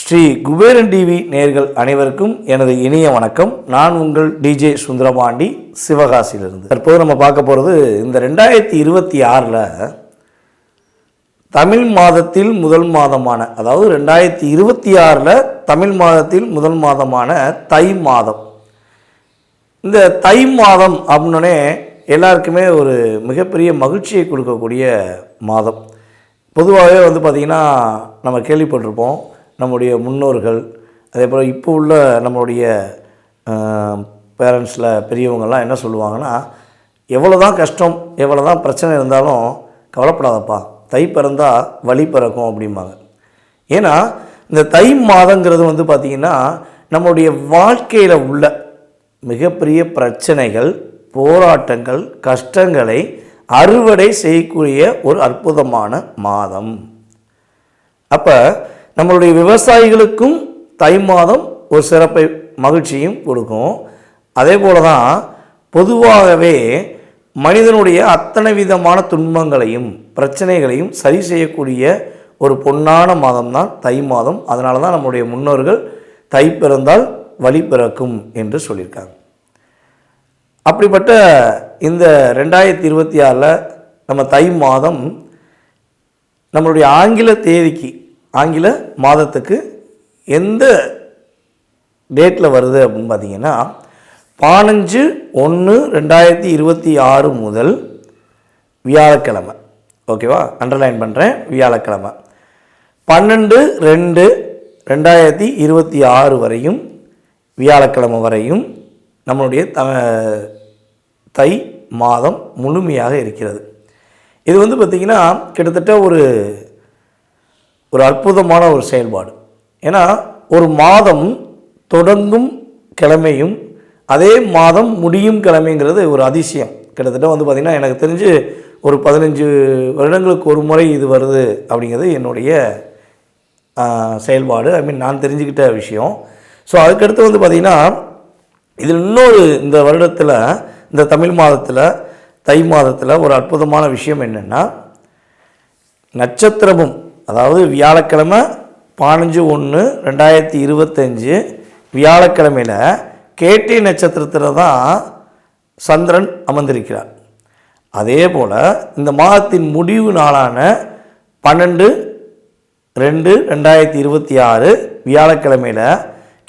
Sri Kuberan TV நேயர்கள் அனைவருக்கும் எனது இனிய வணக்கம். நான் உங்கள் டிஜே சுந்தரபாண்டி, சிவகாசியிலிருந்து. தற்போது நம்ம பார்க்க போகிறது இந்த 2026 தமிழ் மாதத்தில் முதல் மாதமான, அதாவது 2026 தமிழ் மாதத்தில் முதல் மாதமான தை மாதம். இந்த தை மாதம் அப்படின்னே எல்லாருக்குமே ஒரு மிகப்பெரிய மகிழ்ச்சியை கொடுக்கக்கூடிய மாதம். பொதுவாகவே பார்த்திங்கன்னா நம்ம கேள்விப்பட்டிருப்போம், நம்முடைய முன்னோர்கள், அதே போல் இப்போ உள்ள நம்மளுடைய பேரண்ட்ஸில் பெரியவங்கள்லாம் என்ன சொல்லுவாங்கன்னா, எவ்வளோ தான் கஷ்டம், எவ்வளோ தான் பிரச்சனை இருந்தாலும் கவலைப்படாதப்பா, தை பிறந்தால் வழி பிறக்கும் அப்படிம்பாங்க. ஏன்னா இந்த தை மாதங்கிறது பார்த்திங்கன்னா நம்மளுடைய வாழ்க்கையில் உள்ள மிகப்பெரிய பிரச்சனைகள், போராட்டங்கள், கஷ்டங்களை அறுவடை செய்யக்கூடிய ஒரு அற்புதமான மாதம். அப்போ நம்மளுடைய விவசாயிகளுக்கும் தை மாதம் ஒரு சிறப்பை, மகிழ்ச்சியும் கொடுக்கும். அதே போல தான் பொதுவாகவே மனிதனுடைய அத்தனை விதமான துன்பங்களையும் பிரச்சனைகளையும் சரி செய்யக்கூடிய ஒரு பொன்னான மாதம் தான் தை மாதம். அதனால தான் நம்முடைய முன்னோர்கள் தை பிறந்தால் வழி பிறக்கும் என்று சொல்லியிருக்காங்க. அப்படிப்பட்ட இந்த 2026 நம்ம தை மாதம் நம்மளுடைய ஆங்கில தேதிக்கு, ஆங்கில மாதத்துக்கு எந்த டேட்டில் வருது அப்படின்னு பார்த்தீங்கன்னா 15/1/2026 முதல் வியாழக்கிழமை. ஓகேவா, அண்டர்லைன் பண்ணுறேன், வியாழக்கிழமை 12/2/2026 வரையும், வியாழக்கிழமை வரையும் நம்மளுடைய தை மாதம் முழுமையாக இருக்கிறது. இது பார்த்திங்கன்னா கிட்டத்தட்ட ஒரு அற்புதமான ஒரு செயல்பாடு. ஏன்னா ஒரு மாதம் தொடங்கும் கிழமையும் அதே மாதம் முடியும் கிழமைங்கிறது ஒரு அதிசயம். கிட்டத்தட்ட பார்த்திங்கன்னா எனக்கு தெரிஞ்சு ஒரு 15 வருடங்களுக்கு ஒரு முறை இது வருது அப்படிங்கிறது என்னுடைய செயல்பாடு. நான் தெரிஞ்சுக்கிட்ட விஷயம். ஸோ அதுக்கடுத்து பார்த்திங்கன்னா இதில் இன்னொரு இந்த வருடத்தில், இந்த தமிழ் மாதத்தில், தை மாதத்தில் ஒரு அற்புதமான விஷயம் என்னென்னா, நட்சத்திரமும், அதாவது வியாழக்கிழமை 15/1/2025 வியாழக்கிழமையில் கேட்டை நட்சத்திரத்தில் தான் சந்திரன் அமர்ந்திருக்கிறார். அதே போல் இந்த மாதத்தின் முடிவு நாளான 12/2/2026 வியாழக்கிழமையில்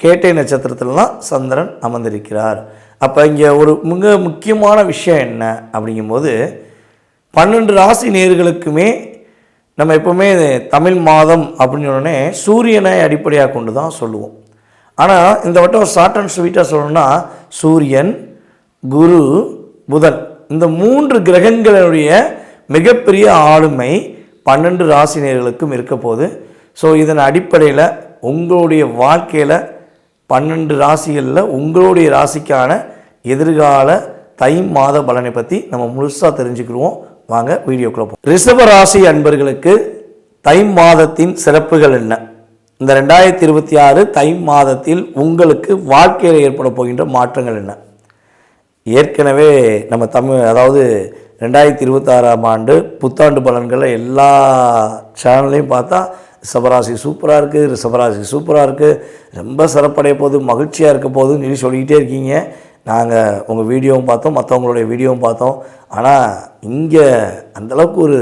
கேட்டை நட்சத்திரத்தில் தான் சந்திரன் அமர்ந்திருக்கிறார். அப்போ இங்கே ஒரு மிக முக்கியமான விஷயம் என்ன அப்படிங்கும்போது, 12 ராசி நேயர்களுக்குமே நம்ம எப்போவுமே தமிழ் மாதம் அப்படின்னு சொன்னோடனே சூரியனை அடிப்படையாக கொண்டு தான் சொல்லுவோம். ஆனால் இந்த வட்டம் ஷார்ட் அண்ட் ஸ்வீட்டாக சொல்லணும்னா சூரியன், குரு, புதன், இந்த 3 கிரகங்களுடைய மிகப்பெரிய ஆளுமை 12 ராசினியர்களுக்கும் இருக்க போகுது. ஸோ இதன் அடிப்படையில் உங்களுடைய வாழ்க்கையில் 12 ராசிகளில் உங்களுடைய ராசிக்கான எதிர்கால தை மாத பலனை பற்றி நம்ம முழுசாக தெரிஞ்சுக்கிடுவோம். வாங்க வீடியோக்குள்ள போவோம். ரிஷப ராசி அன்பர்களுக்கு தை மாதத்தின் சிறப்புகள் என்ன? இந்த 2026 தை மாதத்தில் உங்களுக்கு வாழ்க்கையில் ஏற்பட போகின்ற மாற்றங்கள் என்ன? ஏற்கனவே நம்ம அதாவது 2026ஆம் ஆண்டு புத்தாண்டு பலன்களை எல்லா சேனல்லையும் பார்த்தா ரிஷபராசி சூப்பராக இருக்குது, ரிஷபராசி சூப்பராக இருக்குது, ரொம்ப சிறப்படைய போது, மகிழ்ச்சியாக இருக்க போதுன்னு சொல்லி சொல்லிக்கிட்டே இருக்கீங்க. நாங்கள் உங்கள் வீடியோவும் பார்த்தோம், மற்றவங்களுடைய வீடியோவும் பார்த்தோம். ஆனால் இங்கே அந்தளவுக்கு ஒரு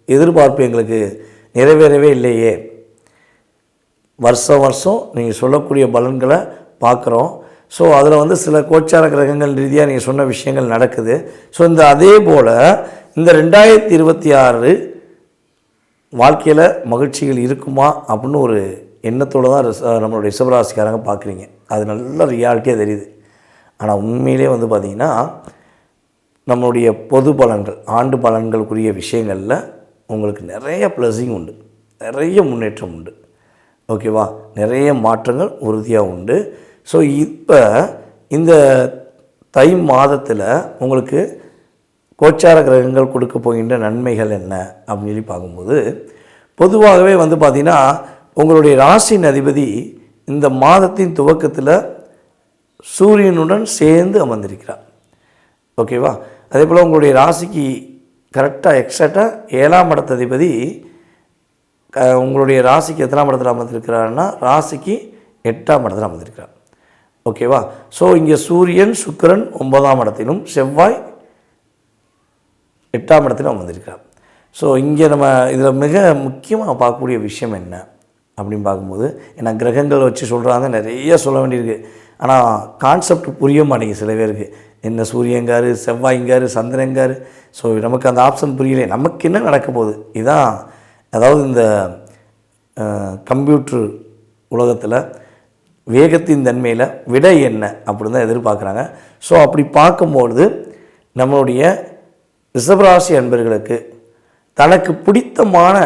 எதிர்பார்ப்பு எங்களுக்கு நிறைவேறவே இல்லையே. வருஷம் வருஷம் நீங்கள் சொல்லக்கூடிய பலன்களை பார்க்குறோம். ஸோ அதில் சில கோச்சார கிரகங்கள் ரீதியாக நீங்கள் சொன்ன விஷயங்கள் நடக்குது. ஸோ அதே போல் இந்த 2026 வாழ்க்கையில் மகிழ்ச்சிகள் இருக்குமா அப்படின்னு ஒரு எண்ணத்தோடு தான் நம்மளுடைய ரிஷபராசிக்காரங்க பார்க்குறீங்க. அது நல்ல ரியாலிட்டியாக தெரியுது. ஆனால் உண்மையிலே பார்த்திங்கன்னா நம்மளுடைய பொது பலன்கள், ஆண்டு பலன்களுக்குரிய விஷயங்களில் உங்களுக்கு நிறைய ப்ளஸிங் உண்டு, நிறைய முன்னேற்றம் உண்டு. ஓகேவா, நிறைய மாற்றங்கள் உறுதியாக உண்டு. ஸோ இப்போ இந்த தை மாதத்தில் உங்களுக்கு கோச்சார கிரகங்கள் கொடுக்க போகின்ற நன்மைகள் என்ன அப்படின்னு சொல்லி பார்க்கும்போது, பொதுவாகவே பார்த்திங்கன்னா உங்களுடைய ராசியின் அதிபதி இந்த மாதத்தின் துவக்கத்தில் சூரியனுடன் சேர்ந்து அமர்ந்திருக்கிறார். ஓகேவா, அதே போல் உங்களுடைய ராசிக்கு கரெக்டாக எக்ஸாக்டாக 7ஆம் இடத்ததிபதி உங்களுடைய ராசிக்கு எத்தனாம் இடத்துல அமர்ந்திருக்கிறாருன்னா ராசிக்கு 8ஆம் இடத்துல அமர்ந்திருக்கிறார். ஓகேவா? ஸோ இங்கே சூரியன் சுக்கிரன் 9ஆம் இடத்திலும் செவ்வாய் 8ஆம் இடத்திலும் அமர்ந்திருக்கிறார். ஸோ இங்கே நம்ம இதில் மிக முக்கியமாக பார்க்கக்கூடிய விஷயம் என்ன அப்படின்னு பார்க்கும்போது, ஏன்னா கிரகங்கள் வச்சு சொல்கிறாங்க, நிறைய சொல்ல வேண்டியிருக்கு. ஆனால் கான்செப்ட் புரிய மாட்டேங்குது சில பேருக்கு. என்ன சூரியங்காரு, செவ்வாய்ங்காரு, சந்திரங்காரு. ஸோ நமக்கு அந்த ஆப்ஷன் புரியலை. நமக்கு என்ன நடக்க போகுது இதுதான். அதாவது இந்த கம்ப்யூட்ரு உலகத்தில் வேகத்தின் தன்மையில் விடை என்ன அப்படின்னு தான் எதிர்பார்க்குறாங்க. ஸோ அப்படி பார்க்கும்பொழுது நம்மளுடைய ரிஷபராசி அன்பர்களுக்கு தனக்கு பிடித்தமான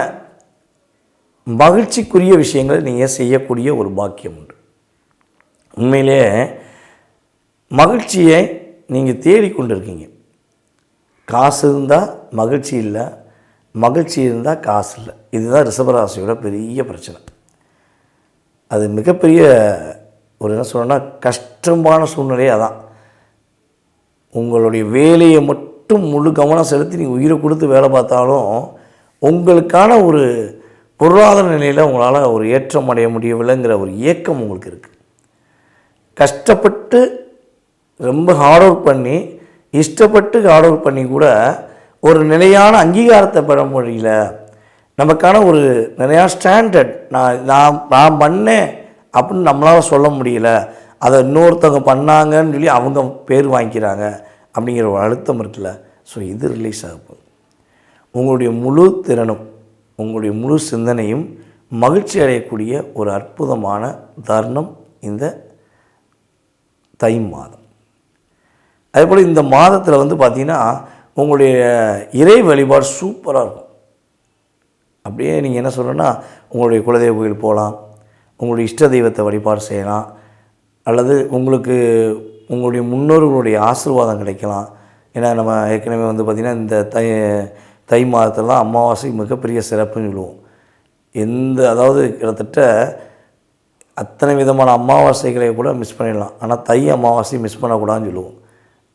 மகிழ்ச்சிக்குரிய விஷயங்களை நீங்கள் செய்யக்கூடிய ஒரு பாக்கியம் உண்டு. உண்மையிலே மகிழ்ச்சியை நீங்கள் தேடிக்கொண்டு இருக்கீங்க. காசு இருந்தால் மகிழ்ச்சி இல்லை, மகிழ்ச்சி இருந்தால் காசு இல்லை. இதுதான் ரிஷபராசியோட பெரிய பிரச்சனை. அது மிகப்பெரிய ஒரு என்ன சொல்லணும்னா கஷ்டமான சூழ்நிலையே அதான். உங்களுடைய வேலையை மட்டும் முழு கவனம் செலுத்தி நீங்கள் உயிரை கொடுத்து வேலை பார்த்தாலும் உங்களுக்கான ஒரு பொருளாதார நிலையில் உங்களால் ஒரு ஏற்றம் அடைய முடியவில்லைங்கிற ஒரு ஏக்கம் உங்களுக்கு இருக்குது. கஷ்டப்பட்டு ரொம்ப ஹார்ட் ஒர்க் பண்ணி இஷ்டப்பட்டு ஹார்ட் ஒர்க் பண்ணி கூட ஒரு நிலையான அங்கீகாரத்தை பெற முடியல. நமக்கான ஒரு நிறையா ஸ்டாண்டர்ட் நான் பண்ணேன் அப்படின்னு நம்மளால் சொல்ல முடியல. அதை இன்னொருத்தவங்க பண்ணாங்கன்னு சொல்லி அவங்க பேர் வாங்கிக்கிறாங்க அப்படிங்கிற ஒரு அழுத்தம் இருக்குல்ல. ஸோ இது ரிலீஸ் ஆக போகுது. உங்களுடைய முழு திறனும் உங்களுடைய முழு சிந்தனையும் மகிழ்ச்சி அடையக்கூடிய ஒரு அற்புதமான தருணம் இந்த தை மாதம். அதேபோல் இந்த மாதத்தில் பார்த்திங்கன்னா உங்களுடைய இறை வழிபாடு சூப்பராக இருக்கும். அப்படியே நீங்கள் என்ன சொல்லணும்னா உங்களுடைய குலதெய்வ கோயில் போகலாம், உங்களுடைய இஷ்ட தெய்வத்தை வழிபாடு செய்யலாம், அல்லது உங்களுக்கு உங்களுடைய முன்னோர்களுடைய ஆசீர்வாதம் கிடைக்கலாம். ஏன்னா நம்ம ஏற்கனவே பார்த்திங்கன்னா இந்த தை மாதத்திலாம் அமாவாசை மிகப்பெரிய சிறப்புன்னு சொல்லுவோம். அதாவது கிட்டத்தட்ட அத்தனை விதமான அமாவாசைகளை கூட மிஸ் பண்ணிடலாம், ஆனால் தை அமாவாசை மிஸ் பண்ணக்கூடாதுன்னு சொல்லுவோம்.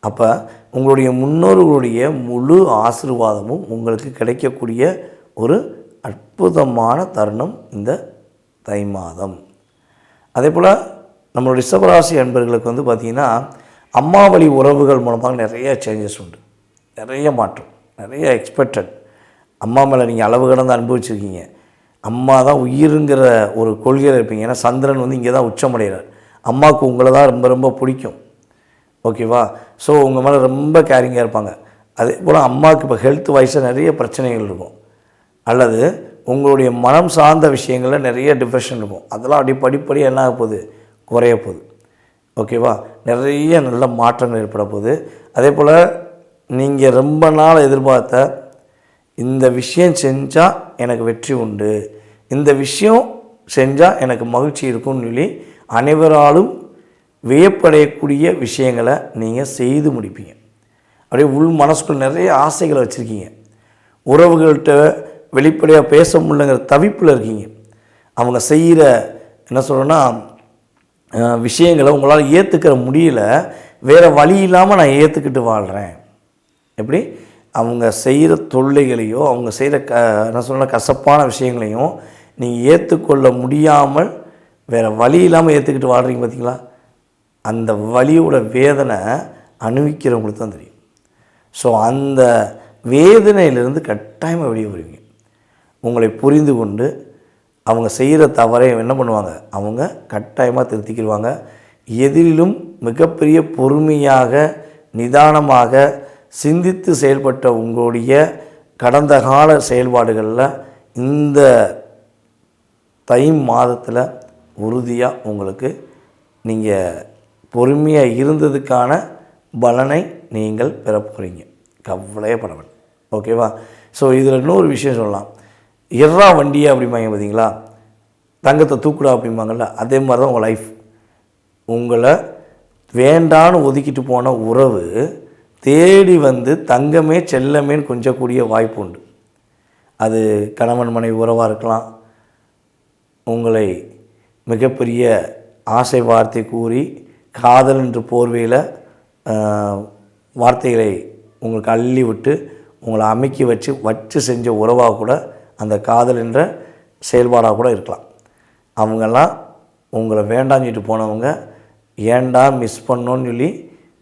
அப்போ உங்களுடைய முன்னோர்களுடைய முழு ஆசீர்வாதமும் உங்களுக்கு கிடைக்கக்கூடிய ஒரு அற்புதமான தருணம் இந்த தை மாதம். அதே போல் நம்மளுடைய ரிஷபராசி அன்பர்களுக்கு பார்த்திங்கன்னா அம்மா வழி உறவுகள் மூலமாக நிறைய சேஞ்சஸ் உண்டு, நிறைய மாற்றம், நிறைய எக்ஸ்பெக்டட். அம்மா மேலே நீங்கள் அளவு கடந்து அனுபவிச்சிருக்கீங்க. அம்மா தான் உயிருங்கிற ஒரு கொள்கையில் இருப்பீங்க. ஏன்னா சந்திரன் இங்கே தான் உச்சமடைகிறார். அம்மாவுக்கு உங்களை தான் ரொம்ப ரொம்ப பிடிக்கும். ஓகேவா? ஸோ உங்கள் மேலே ரொம்ப கேரிங்காக இருப்பாங்க. அதே போல் அம்மாவுக்கு இப்போ ஹெல்த் வைஸாக நிறைய பிரச்சனைகள் இருக்கும், அல்லது உங்களுடைய மனம் சார்ந்த விஷயங்களில் நிறைய டிப்ரெஷன் இருக்கும். அதெல்லாம் அப்படி படிப்படி என்ன ஆக போகுது, குறைய போகுது. ஓகேவா? நிறைய நல்ல மாற்றங்கள் ஏற்பட போகுது. அதே போல் நீங்கள் ரொம்ப நாள் எதிர்பார்த்த இந்த விஷயம் செஞ்சால் எனக்கு வெற்றி உண்டு, இந்த விஷயம் செஞ்சால் எனக்கு மகிழ்ச்சி இருக்கும்னு சொல்லி அனைவராலும் வியப்படையக்கூடிய விஷயங்களை நீங்கள் செய்து முடிப்பீங்க. அப்படியே உள் மனசுக்குள் நிறைய ஆசைகளை வச்சுருக்கீங்க. உறவுகள்கிட்ட வெளிப்படையாக பேச முடியலங்கிற தவிப்பில் இருக்கீங்க. அவங்க செய்கிற என்ன சொல்கிறேன்னா விஷயங்களை உங்களால் ஏற்றுக்கிற முடியல. வேறு வழி இல்லாமல் நான் ஏற்றுக்கிட்டு வாழ்கிறேன். எப்படி அவங்க செய்கிற தொல்லைகளையோ அவங்க செய்கிற என்ன சொல்கிறேன்னா கசப்பான விஷயங்களையும் நீங்கள் ஏற்றுக்கொள்ள முடியாமல் வேறு வழி இல்லாமல் ஏற்றுக்கிட்டு வாழ்கிறீங்க. பார்த்தீங்களா? அந்த வலியோட வேதனை அனுபவிக்கிறவங்களுக்கு தான் தெரியும். ஸோ அந்த வேதனையிலிருந்து கட்டாயமாக வெளியே வருவீங்க. உங்களை புரிந்து கொண்டு அவங்க செய்கிற தவறை என்ன பண்ணுவாங்க, அவங்க கட்டாயமாக திருத்திக்கிடுவாங்க. எதிரிலும் மிகப்பெரிய பொறுமையாக நிதானமாக சிந்தித்து செயல்பட்ட உங்களுடைய கடந்த கால செயல்பாடுகளில் இந்த தை மாதத்தில் உறுதியாக உங்களுக்கு நீங்கள் பொறுமையாக இருந்ததுக்கான பலனை நீங்கள் பெற போகிறீங்க. கவலையே பட வேண்டாம். ஓகேவா? ஸோ இதில் இன்னொரு விஷயம் சொல்லலாம். எர்ரா வண்டியை அப்படிம்பாங்க பார்த்தீங்களா, தங்கத்தை தூக்குடா அப்படிம்பாங்கள்ல, அதே மாதிரி தான் உங்கள் லைஃப். உங்களை வேண்டான்னு ஒதுக்கிட்டு போன உறவு தேடி தங்கமே செல்லமேன்னு கொஞ்சக்கூடிய வாய்ப்பு உண்டு. அது கணவன் மனைவி உறவாக இருக்கலாம், உங்களை மிகப்பெரிய ஆசை வார்த்தை கூறி காதல் என்று போர்வையில் வார்த்தைகளை உங்களுக்கு அள்ளி விட்டு உங்களை அமைக்கி வச்சு செஞ்ச உறவாக கூட அந்த காதல் என்ற செயல்பாடாக கூட இருக்கலாம். அவங்கெல்லாம் உங்களை வேண்டான்னு சொல்லிட்டு போனவங்க ஏண்டா மிஸ் பண்ணோன்னு சொல்லி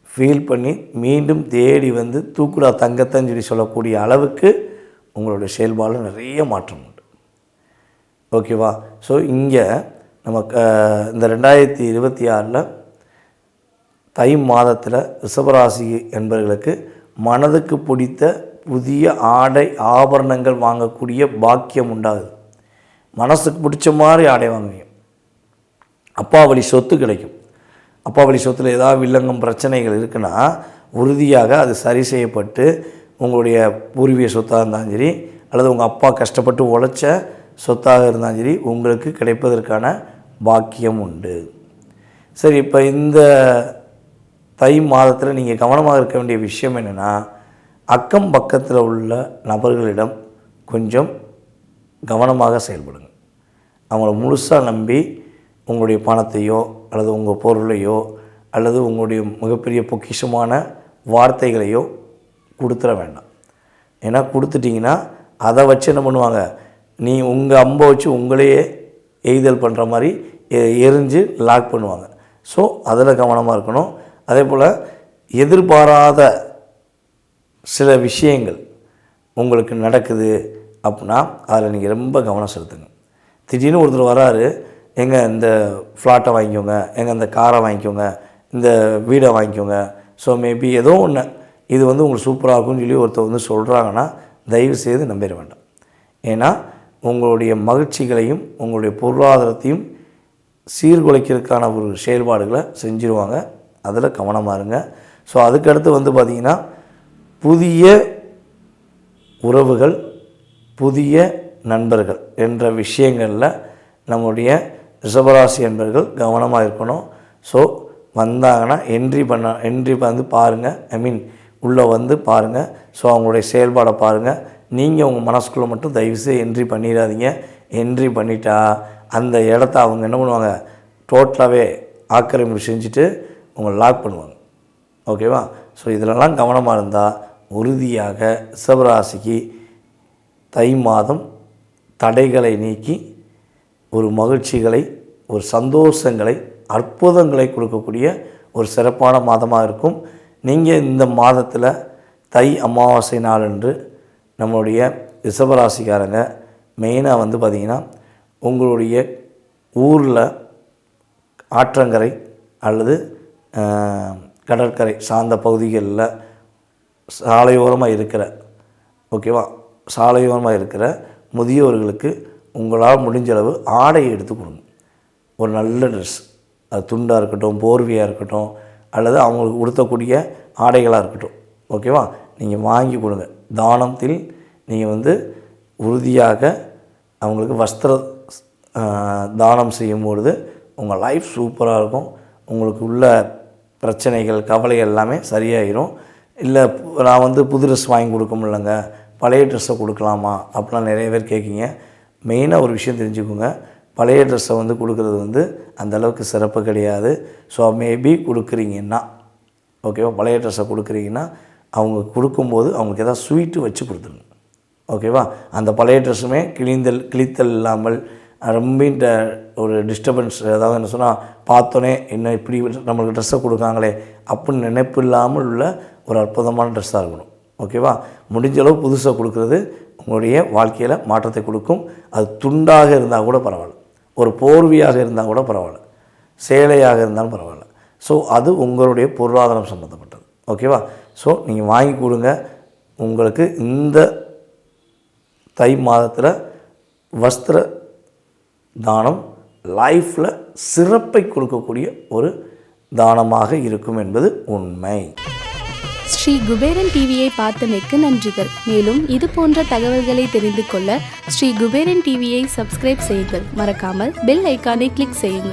ஃபீல் பண்ணி மீண்டும் தேடி வந்து தூக்குடா தங்கத்தைன்னு சொல்லி சொல்லக்கூடிய அளவுக்கு உங்களுடைய செயல்பாடு நிறைய மாற்றம் உண்டு. ஓகேவா? ஸோ இங்கே நமக்கு இந்த 2026 தை மாதத்தில் ரிஷபராசி என்பவர்களுக்கு மனதுக்கு பிடித்த புதிய ஆடை ஆபரணங்கள் வாங்கக்கூடிய பாக்கியம் உண்டாகுது. மனசுக்கு பிடிச்ச மாதிரி ஆடை வாங்குவீங்க. அப்பா வழி சொத்து கிடைக்கும். அப்பா வழி சொத்தில் ஏதாவது வில்லங்கம் பிரச்சனைகள் இருக்குன்னா உறுதியாக அது சரி செய்யப்பட்டு உங்களுடைய பூர்வீக சொத்தாக இருந்தாலும் சரி அல்லது உங்கள் அப்பா கஷ்டப்பட்டு உழைச்ச சொத்தாக இருந்தாலும் சரி உங்களுக்கு கிடைப்பதற்கான பாக்கியம் உண்டு. சரி, இப்போ இந்த தை மாதத்தில் நீங்கள் கவனமாக இருக்க வேண்டிய விஷயம் என்னென்னா, அக்கம் பக்கத்தில் உள்ள நபர்களிடம் கொஞ்சம் கவனமாக செயல்படுங்க. அவங்கள முழுசாக நம்பி உங்களுடைய பணத்தையோ அல்லது உங்கள் பொருளையோ அல்லது உங்களுடைய மிகப்பெரிய பொக்கிஷமான வார்த்தைகளையோ கொடுத்துட வேண்டாம். ஏன்னா கொடுத்துட்டிங்கன்னா அதை வச்சு என்ன பண்ணுவாங்க, நீ உங்கள் அம்பை வச்சு உங்களையே எய்தல் பண்ணுற மாதிரி எரிஞ்சு லாக் பண்ணுவாங்க. ஸோ அதில் கவனமாக இருக்கணும். அதே போல் எதிர்பாராத சில விஷயங்கள் உங்களுக்கு நடக்குது அப்படின்னா அதில் நீங்கள் ரொம்ப கவனம் செலுத்துங்க. திடீர்னு ஒருத்தர் வராரு, எங்கே இந்த ஃப்ளாட்டை வாங்கிக்கோங்க, எங்கே இந்த காரை வாங்கிக்கோங்க, இந்த வீடை வாங்கிக்கோங்க, ஸோ மேபி ஏதோ ஒன்று இது வந்து உங்களுக்கு சூப்பராக இருக்கும்னு சொல்லி ஒருத்தர் வந்து சொல்கிறாங்கன்னா தயவு செய்து நம்பிட வேண்டாம். ஏன்னா உங்களுடைய மகிழ்ச்சிகளையும் உங்களுடைய பொருளாதாரத்தையும் சீர்குலைக்கிறதுக்கான ஒரு செயல்பாடுகளை செஞ்சுருவாங்க. அதில் கவனமாக இருங்க. ஸோ அதுக்கடுத்து வந்து பார்த்திங்கன்னா புதிய உறவுகள், புதிய நண்பர்கள் என்ற விஷயங்களில் நம்முடைய ரிஷபராசி என்பவர்கள் கவனமாக இருக்கணும். ஸோ வந்தாங்கன்னா என்ட்ரி வந்து பாருங்கள், உள்ளே வந்து பாருங்கள். ஸோ அவங்களுடைய செயல்பாடை பாருங்கள். நீங்கள் உங்கள் மனசுக்குள்ளே மட்டும் தயவுசெய்து என்ட்ரி பண்ணிடாதீங்க. என்ட்ரி பண்ணிட்டா அந்த இடத்த அவங்க என்ன பண்ணுவாங்க, டோட்டலாகவே ஆக்கிரமிப்பு செஞ்சுட்டு உங்களை லாக் பண்ணுவாங்க. ஓகேவா? ஸோ இதிலெல்லாம் கவனமாக இருந்தால் உறுதியாக ரிஷபராசிக்கு தை மாதம் தடைகளை நீக்கி ஒரு மகிழ்ச்சிகளை, ஒரு சந்தோஷங்களை, அற்புதங்களை கொடுக்கக்கூடிய ஒரு சிறப்பான மாதமாக இருக்கும். நீங்கள் இந்த மாதத்தில் தை அமாவாசை நாளன்று நம்மளுடைய ரிஷபராசிக்காரங்க மெயினாக வந்து பார்த்திங்கன்னா உங்களுடைய ஊரில் ஆற்றங்கரை அல்லது கடற்கரை சார்ந்த பகுதிகளில் சாலையோரமாக இருக்கிற முதியோர்களுக்கு உங்களால் முடிஞ்சளவு ஆடையை எடுத்து கொடுங்க. ஒரு நல்ல ட்ரெஸ், அது துண்டாக இருக்கட்டும், போர்வையாக இருக்கட்டும், அல்லது அவங்களுக்கு உடுத்தக்கூடிய ஆடைகளாக இருக்கட்டும். ஓகேவா? நீங்கள் வாங்கி கொடுங்க. தானத்தில் நீங்கள் வந்து உறுதியாக அவங்களுக்கு வஸ்திர தானம் செய்யும்பொழுது உங்கள் லைஃப் சூப்பராக இருக்கும். உங்களுக்கு உள்ள பிரச்சனைகள், கவலைகள் எல்லாமே சரியாயிடும். இல்லை நான் வந்து புது ட்ரெஸ் வாங்கி கொடுக்க முடியலங்க, பழைய ட்ரெஸ்ஸை கொடுக்கலாமா அப்படிலாம் நிறைய பேர் கேட்குங்க. மெயினாக ஒரு விஷயம் தெரிஞ்சுக்கோங்க, பழைய ட்ரெஸ்ஸை வந்து கொடுக்குறது வந்து அந்தளவுக்கு சிறப்பு கிடையாது. ஸோ மேபி கொடுக்குறீங்கன்னா ஓகேவா, பழைய ட்ரெஸ்ஸை கொடுக்குறீங்கன்னா அவங்க கொடுக்கும்போது அவங்களுக்கு எதாவது ஸ்வீட்டு வச்சு கொடுத்துருங்க. ஓகேவா? அந்த பழைய ட்ரெஸ்ஸுமே கிழித்தல் இல்லாமல் ரொம்ப ஒரு டிஸ்டர்பன்ஸ், அதாவது என்ன சொன்னால் பார்த்தோன்னே என்ன இப்படி நம்மளுக்கு ட்ரெஸ்ஸை கொடுக்காங்களே அப்படின்னு நினைப்பு இல்லாமல் உள்ள ஒரு அற்புதமான ட்ரெஸ்ஸாக இருக்கணும். ஓகேவா? முடிஞ்சளவு புதுசாக கொடுக்குறது உங்களுடைய வாழ்க்கையில் மாற்றத்தை கொடுக்கும். அது துண்டாக இருந்தால் கூட பரவாயில்ல, ஒரு போர்வையாக இருந்தால் கூட பரவாயில்ல, சேலையாக இருந்தாலும் பரவாயில்ல. ஸோ அது உங்களுடைய பொருளாதாரம் சம்மந்தப்பட்டது. ஓகேவா? ஸோ நீங்கள் வாங்கி கொடுங்க. உங்களுக்கு இந்த தை மாதத்தில் வஸ்திர தானம் லைஃப்பில் சிறப்பை கொடுக்கக்கூடிய ஒரு தானமாக இருக்கும் என்பது உண்மை. ஸ்ரீ குபேரன் டிவியை பார்த்தமைக்கு நன்றிகள். மேலும் இது போன்ற தகவல்களை தெரிந்து கொள்ள ஸ்ரீ குபேரன் டிவியை சப்ஸ்கிரைப் செய்யுங்கள். மறக்காமல் பெல் ஐக்கானை கிளிக் செய்யுங்கள்.